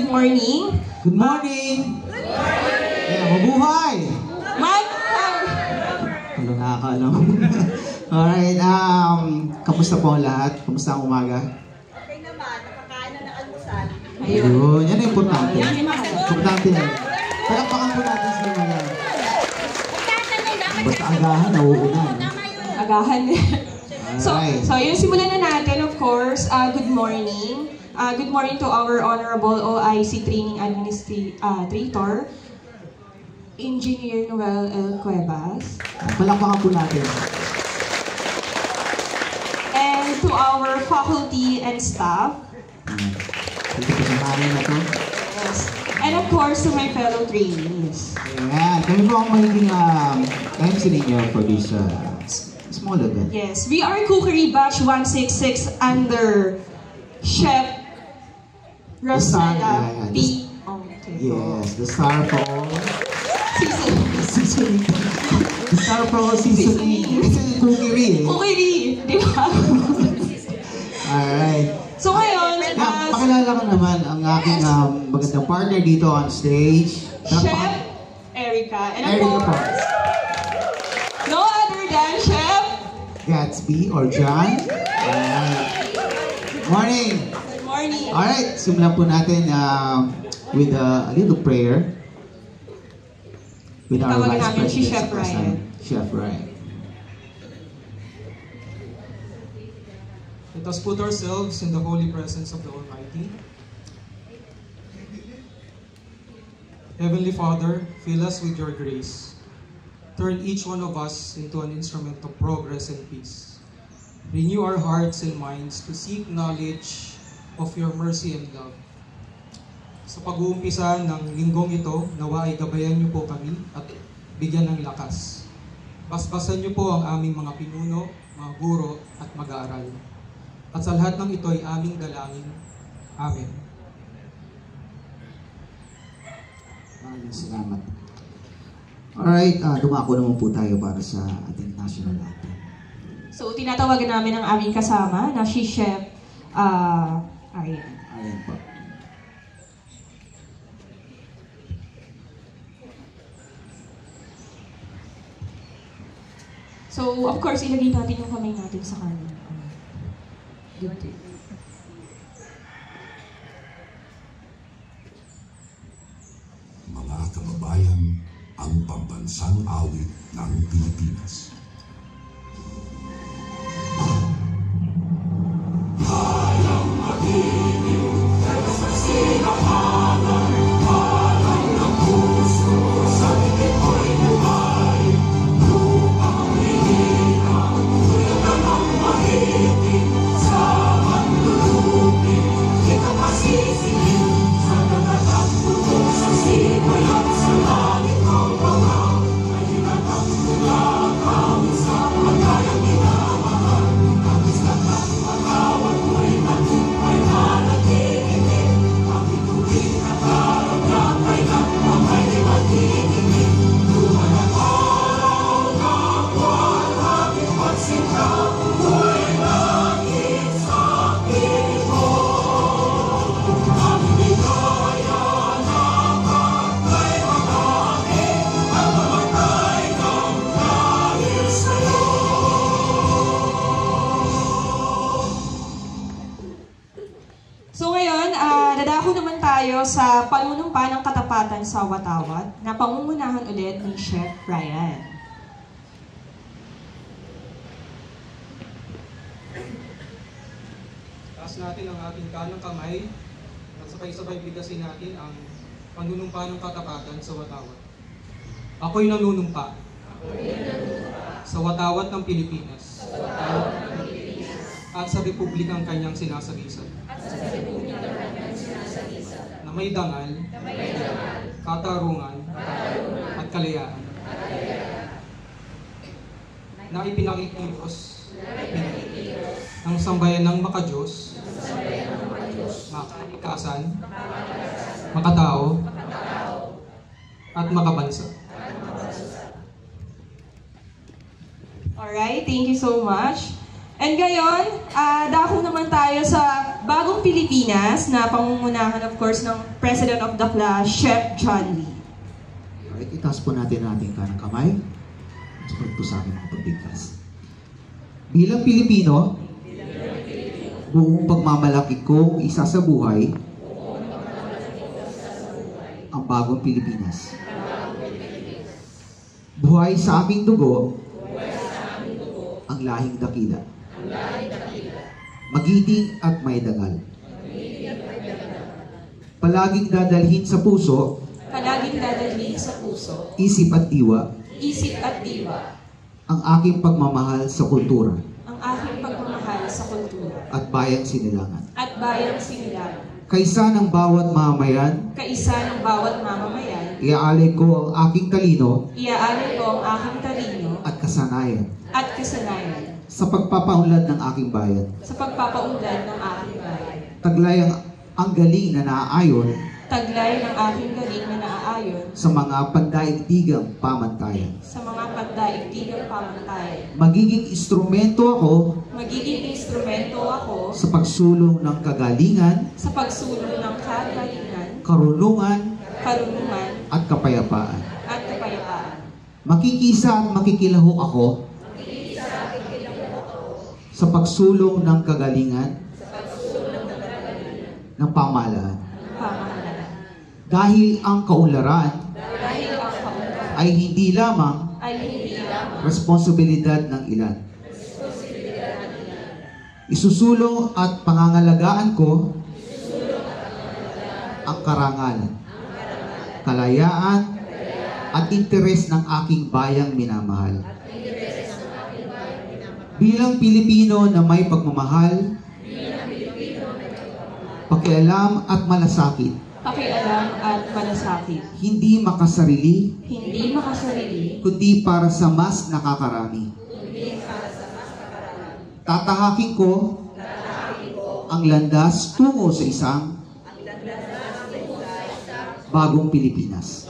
good morning. Good morning! Good morning! Yeah, mabuhay! Wala nakakaalam. Alright, kamusta po ang lahat? Kamusta ang umaga? Okay naman, nakakain na ng almusal. Ayun, yan ang importante. Importante na yun. Palakpakan po natin si Maya. Basta agahan, nauunan. Agahan. So yun, simulan na natin, of course. Good morning. Good morning to our Honorable OIC Training Administrator, Engineer Noel L. Cuevas. Palakpakan po natin. And to our faculty and staff. Dito po sa mahalin na to. Yes. And of course, to my fellow trainees. Ayan, kami po ang magiging MC ninyo for this small event. Yes, we are Cookery Batch 166 under Chef Rosella P. Yes, the Star Paul Seasoning. The Star Paul Seasoning. Kasi cookery eh. Cookery, di ba? Alright. So ngayon, pakilala ko naman ang aking magandang partner dito on stage. Chef Erica. And of Erica po. course, no other than Chef Gatsby or John. Alright. Good morning. Good morning. Alright, simulan po natin with a little prayer. With our Tawagan Vice namin si President. Chef Ryan. Chef Ryan. Let us put ourselves in the holy presence of the Almighty. Heavenly Father, fill us with your grace. Turn each one of us into an instrument of progress and peace. Renew our hearts and minds to seek knowledge of your mercy and love. Sa pag-uumpisa ng linggong ito, nawa ay gabayan niyo po kami at bigyan ng lakas. Basbasan niyo po ang aming mga pinuno, mga guro at mag-aaral. At sa lahat ng ito ay aming dalangin. Amen. Maraming salamat. Alright, dumako naman po tayo para sa ating national anthem. So tinatawagan namin ang aming kasama na si Chef Aryan. Ayan po. So of course, ilagay natin yung kamay natin sa kanya. Good. Mga kababayan, ang pambansang awit ng Pilipinas. Hayang magiging sa sinahanan, parang ng puso sa likid ko'y buhay. Lupang hihinang, tulad ng mahiting, sa manlulupin, di ka masisingin, sa nagatang puto sa simoy at sa langit ng mga, ay hinatang mula kami sa pagkayang minamahal. Ang isang ng magawat ko'y matumpay na nagigingin, ang ituwing nakaragyan kay nagmamay di magigingin. Luman ang araw ng buwan, aking pagsinta, buhay langit sa piling mo. Ang ligaya ng pagkay magami, ang mamatay ng dahil sa'yo. So ngayon, dadako naman tayo sa panunumpa ng katapatan sa Watawat na pangungunahan ulit ni Chef Ryan. Taas natin ang ating kanang kamay at sabay-sabay bigasin natin ang panunumpa ng katapatan sa Watawat. Ako'y nanunumpa. Sa Watawat ng Pilipinas. At sa Republikang kanyang sinasagisag. Na may dangal, katarungan, at kalayaan. Na ipinakikilos ng sambayan ng makadiyos, makakasan, makatao, at makabansa. Alright, thank you so much. And ngayon, dako naman tayo sa Bagong Pilipinas na pangungunahan of course ng President of the class, Chef John Lee. Alright, itaas po natin ang ating kanang kamay. Support po sa aking mga pagbigkas. Bilang Pilipino, buong pagmamalaki kong isa sa buhay ang bagong Pilipinas. Buhay sa aming dugo ang lahing dakila. Magiting at may dangal. Palaging dadalhin sa puso, Palaging dadalhin sa puso, isip at diwa isip at diwa, ang aking pagmamahal sa kultura ang aking pagmamahal sa kultura at bayang sinilangan. at bayang sinilangan. Kaysa ng bawat mamamayan, Kaisa ng bawat mamamayan, iaalay ko ang aking talino iaalay ko ang aking talino at kasanayan at kasanayan sa pagpapaunlad ng aking bayan. sa pagpapaunlad ng aking bayan. Taglay ang galing na naaayon Taglay ng aking galing na naaayon sa mga pandaigdigang pamantayan. sa mga pandaigdigang pamantayan. Magiging instrumento ako Magiging instrumento ako sa pagsulong ng kagalingan, sa pagsulong ng kagalingan, karunungan karunungan, at kapayapaan. at kapayapaan. Makikisa at makikilahok ako sa pagsulong ng kagalingan ng pamahalaan. Pamahalaan. Dahil ang kaunlaran Dahil ang kaunlaran ay hindi lamang ay hindi lamang responsibilidad ng ilan. Isusulong at pangangalagaan ko ang karangalan, kalayaan, at interes ng aking bayang minamahal. Bilang Pilipino na may pagmamahal, pakialam at malasakit, pakialam at malasakit. hindi makasarili, Hindi makasarili, kundi para sa mas nakakarami. Tatahakin ko ang landas tungo sa isang bagong Pilipinas.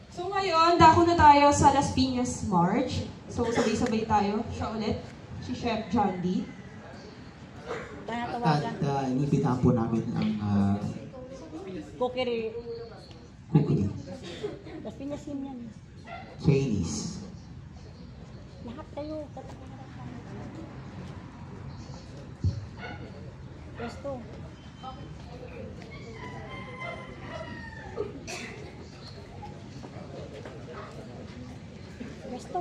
So ngayon, dako na tayo sa Las Piñas March. So sabay-sabay tayo. Siya ulit, si Chef John Lee. At inibitahan po namin ang Kukiri. kukuli, Las Piñas yun yan. Chinese. Lahat kayo. Pwesto. Pwesto.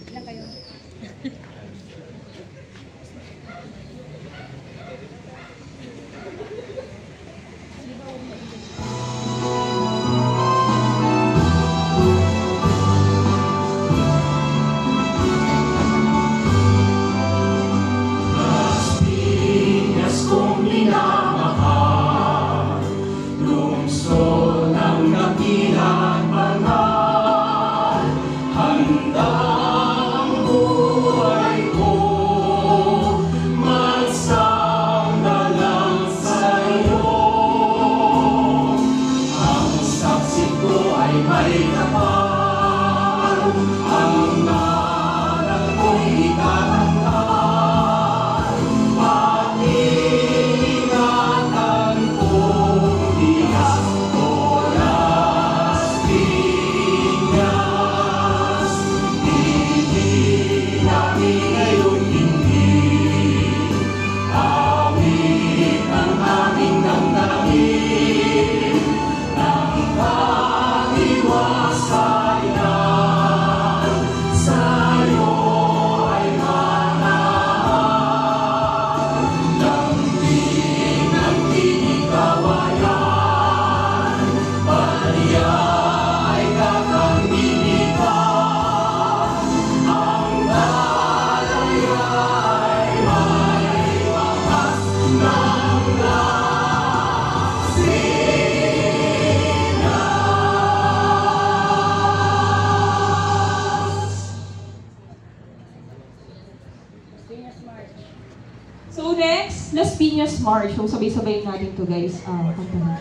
Ilan kayo? Las next, Las Piñas March. So, sabay-sabay natin to guys. Kanta na.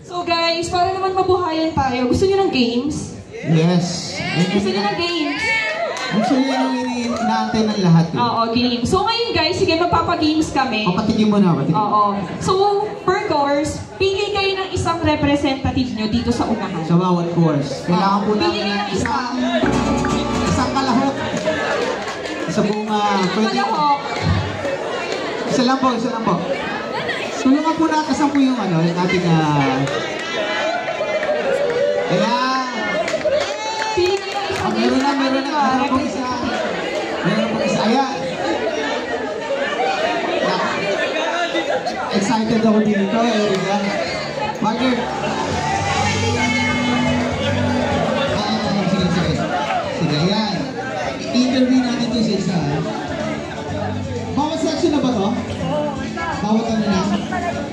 So guys, para naman mabuhayan tayo, gusto niyo ng games? Yes. Gusto niyo ng games? Actually, yan yung inaantay ng lahat. Oo, games. So ngayon guys, sige, magpapagames kami. Patigin mo na, patigin. Oo. So, per course, pili kayo ng isang representative nyo dito sa unahan. Sa bawat course. Kailangan po Pili namin kayo ng isa. isang kalahok. Isa pong pwede. Kalahok. Isa lang po, isa lang po. Tulungan po natin, asan po yung yung ating ayan. Pili kayo ng isa. Meron na. Meron po isa. Meron po isa. Ayan. Excited ako dito, Erika. Partner. Sige. Sige, ayan. I-interview natin ito sa isa. Bawat section na ba to? Bawat ano na?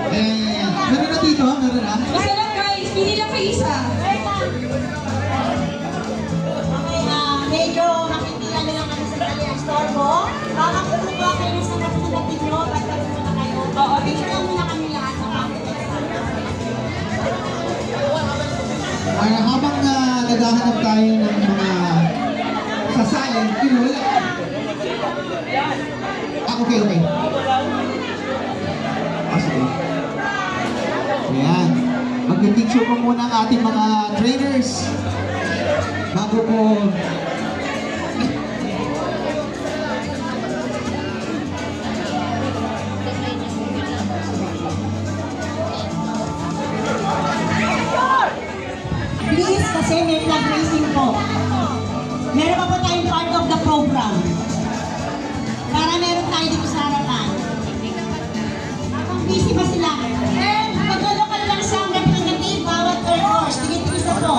Ayan. Meron na dito? Meron na? Isa lang guys, pili lang kayo isa. Medyo nakikita na lang kami sa kanyang store mo. Baka kukuha kayo sa napunatin nyo, basta muna kayo. Oo, Picture lang muna kami lahat sa mga. Habang naghahanap tayo ng mga sasayan, wala. Okay. Sige. Ayan. Mag-picture ko muna ang ating mga trainers. Bago ko... Please, kasi may flag raising po. Meron pa po tayong part of the program. Para meron tayo dito sa harapan. Habang busy pa sila. And maglulokal lang siyang representative bawat third course. Tigit-tigis na po.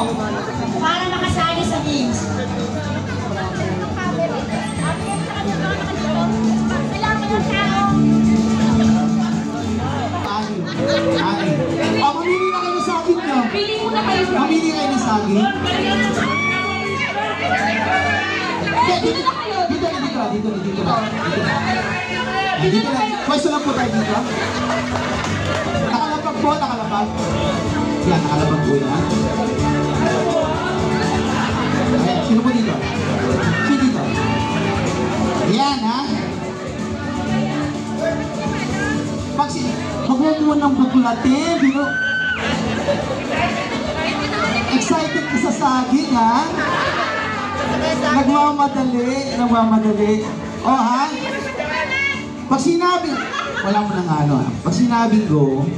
Para makasali sa games. Kailangan ng tao. Mamili na kayo ng saging nyo. Pili muna kayo guys. Mamili kayo ng saging. Dito na kayo. Dito na. Pwesto lang po tayo dito. Nakalapag po, nakalapag. Yan, nakalapag po yan. Ayan, sino po dito? Sino dito? Yan, ha? Huwag mo ng bukulatin, pero Nagmamadali. O ha? Pag sinabi, wala mo nang ano ha. Pag sinabing go,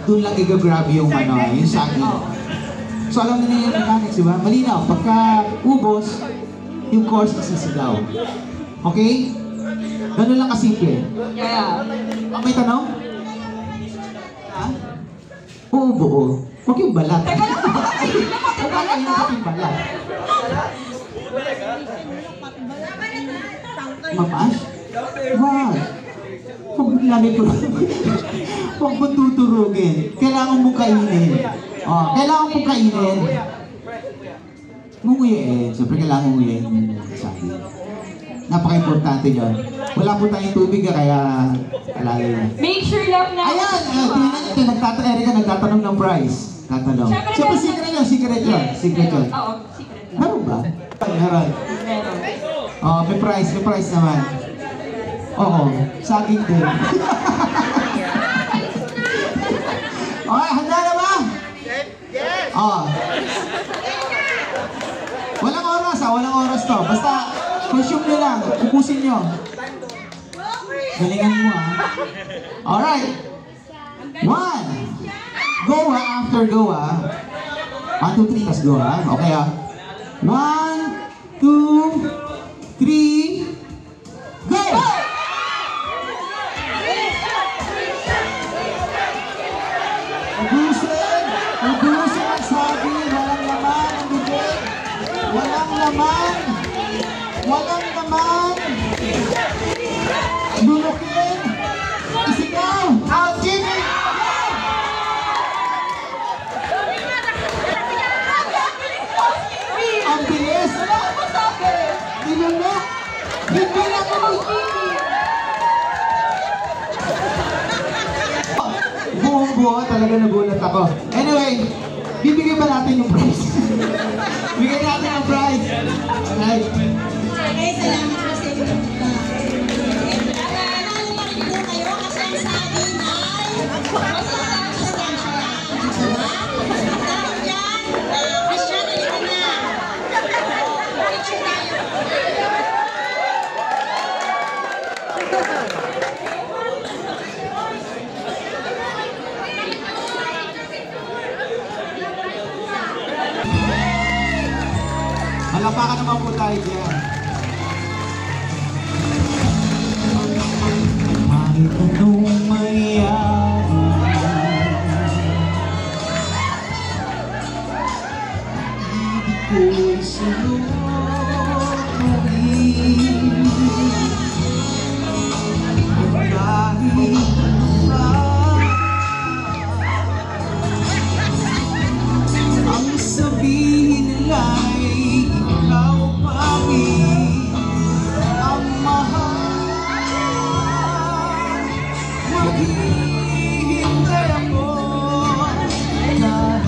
doon lang i-grab yung yung saging. So alam na niyo yung mechanics, di ba? Malinaw, pagka ubos, yung course isisigaw. Okay? Ganun lang kasimple. Yeah. May tanong? Ha? Oo, buo. Huwag yung balat. Teka lang, Huwag kayo yung balat. Mapash? Wag. Huwag mo lagi po. Huwag mo tuturugin. Kailangan mo kainin. Kailangan mo kainin. Nguyain. Siyempre kailangan nguyain yung sabi. Napaka-importante yun. Wala po tayong tubig kaya alala yun. Make sure lang na... Ayan! Erika nagtatanong ng price. Tatanong. Siyempre secret yun. Secret yun. Oo, secret lang. Meron ba? Meron. May price naman. Oo, saging din. Okay, handa na ba? Yes! Walang oras to. Basta, consume nyo lang. Ubusin nyo. Galingan mo Alright. 1. Go after go 1, 2, 3, tas go Okay 1, 2, 3, go! Ubusin ang sabi, walang laman ang bibig. Walang laman. Lulukin. Isigaw. Out, Jimmy! Ang bilis. Dinunok. Hindi na buong-buo, talaga nagulat ako. Anyway, bibigyan pa natin yung prize. Bigyan natin ang prize. Alright. Okay, salamat po sa inyo. Nanalo pa rin po kayo kasi ang sabi ay masustansya lang. Diba? Dahil dyan, Christian, halika na. Picture tayo. Malapakan naman po tayo dyan. Kahit anong mangyari, ibig ko'y sunod. Ang sabihin nila'y ikaw pa rin ang mahal. Maghihintay ako kahit kailan.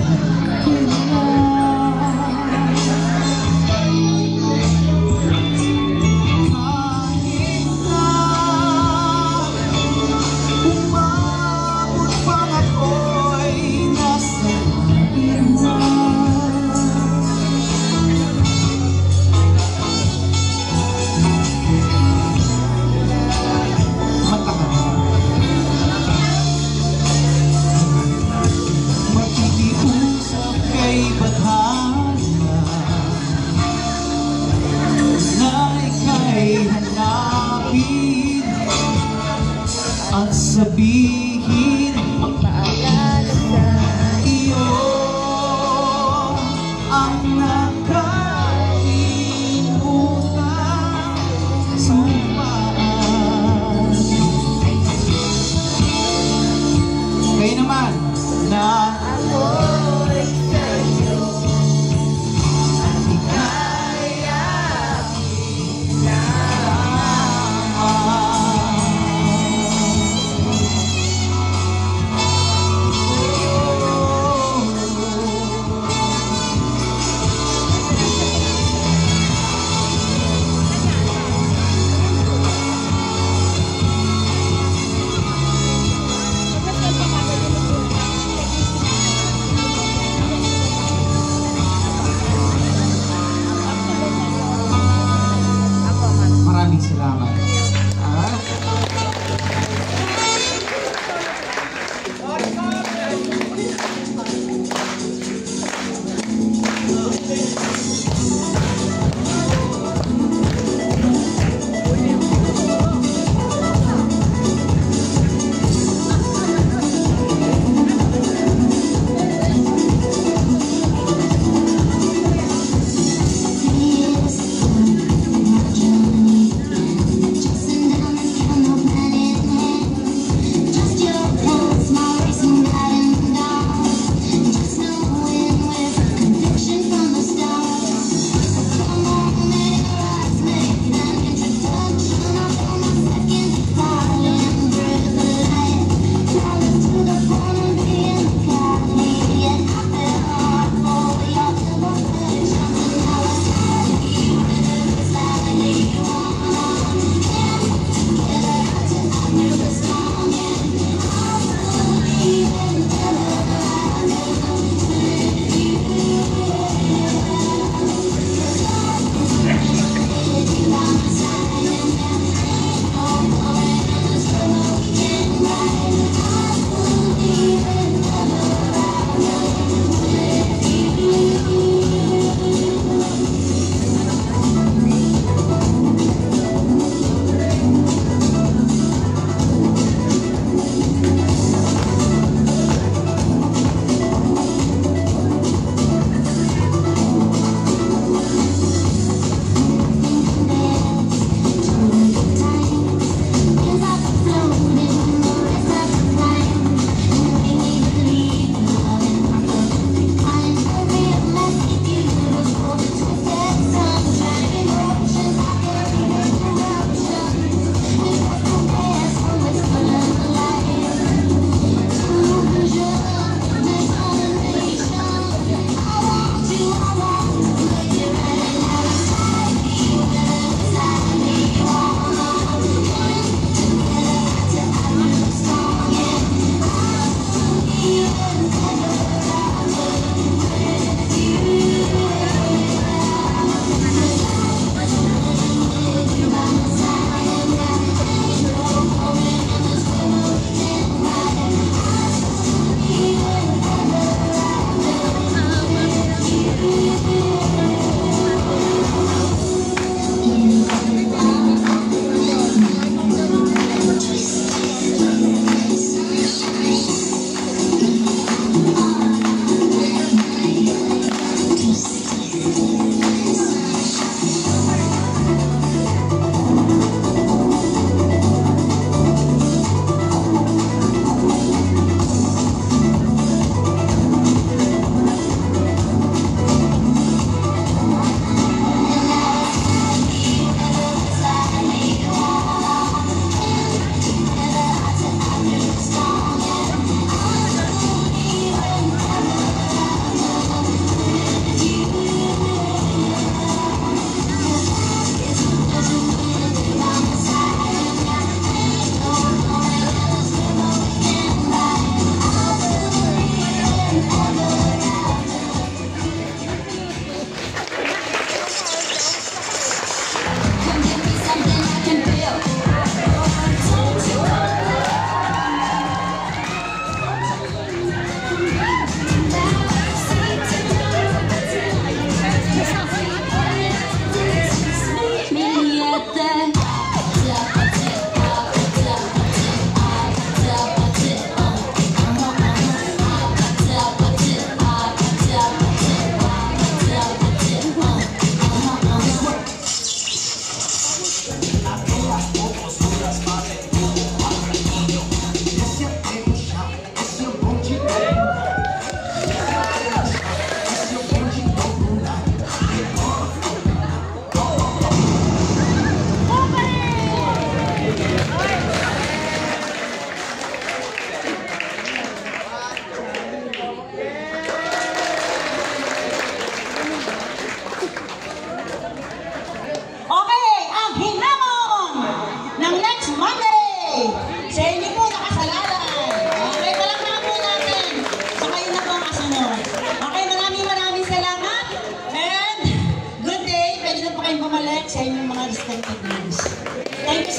sa inyong mga respective names. Thank you so